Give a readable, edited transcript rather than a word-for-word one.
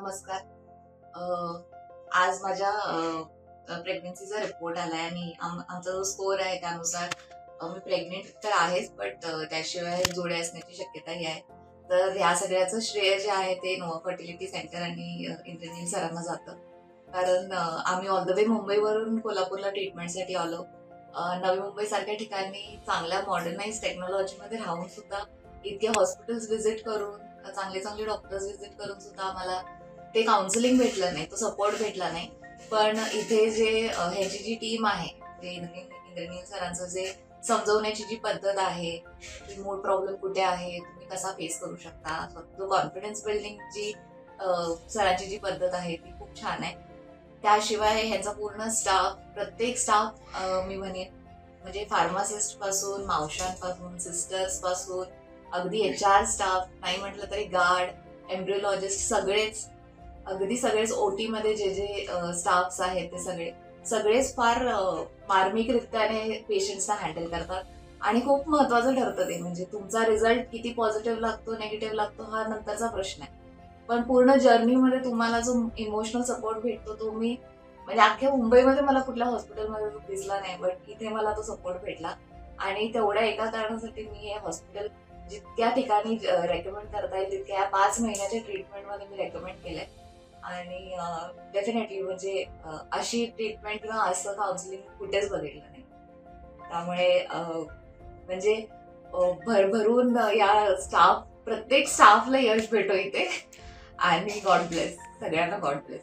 नमस्कार. आज माझ्या प्रेग्नन्सीचा रिपोर्ट आलाय आणि आमचा जो स्कोर आहे त्यानुसार मी प्रेग्नेंट तर आहेच, बट त्याशिवाय जोडे असण्याची शक्यताही आहे. तर ह्या सगळ्याचं श्रेय जे आहे ते नोवा फर्टिलिटी सेंटर आणि इंद्रनील सरांना जातं. कारण आम्ही ऑल द वे मुंबईवरून कोल्हापूरला ट्रीटमेंटसाठी आलो. नवी मुंबई सारख्या ठिकाणी चांगल्या मॉडर्नाइज टेक्नॉलॉजीमध्ये राहून सुद्धा इतके हॉस्पिटल्स व्हिजिट करून चांगले चांगले डॉक्टर्स व्हिजिट करून सुद्धा आम्हाला ते काउन्सिलिंग भेटलं नाही, तो सपोर्ट भेटला नाही. पण इथे जे ह्याची जी टीम आहे, जे इंद्रनील सरांचं जे समजवण्याची जी पद्धत आहे, की मूळ प्रॉब्लेम कुठे आहे, तुम्ही कसा फेस करू शकता, जो कॉन्फिडन्स बिल्डिंग जी सरांची जी पद्धत आहे ती खूप छान आहे. त्याशिवाय ह्यांचा पूर्ण स्टाफ, प्रत्येक स्टाफ मी म्हणेन म्हणजे फार्मासिस्ट पासून, मावशांपासून, सिस्टर्स पासून, अगदी HR स्टाफ, नाही म्हटलं तरी गार्ड, एम्ब्रिओलॉजिस्ट, अगदी सगळेच OT मध्ये जे जे स्टाफ्स आहेत ते सगळेच फार मार्मिक रित्याने पेशंट्सना हँडल करतात. आणि खूप महत्वाचं ठरतं ते, म्हणजे तुमचा रिझल्ट किती पॉझिटिव्ह लागतो, निगेटिव्ह लागतो हा नंतरचा प्रश्न आहे. पण पूर्ण जर्नीमध्ये तुम्हाला जो इमोशनल सपोर्ट भेटतो तो मी म्हणजे अख्ख्या मुंबईमध्ये मला कुठल्या हॉस्पिटलमध्ये तो दिसला नाही, बट इथे मला तो सपोर्ट भेटला. आणि तेवढ्या एका कारणासाठी मी हे हॉस्पिटल जितक्या ठिकाणी रेकमेंड करता येईल तितक्या 5 महिन्याच्या ट्रीटमेंटमध्ये मी रेकमेंड केलंय. आणि डेफिनेटली म्हणजे अशी ट्रीटमेंट किंवा असं काउन्सिलिंग कुठेच बघितलं नाही. त्यामुळे म्हणजे भरभरून या प्रत्येक स्टाफला यश भेटो इथे. आणि गॉड ब्लेस, सगळ्यांना गॉड ब्लेस.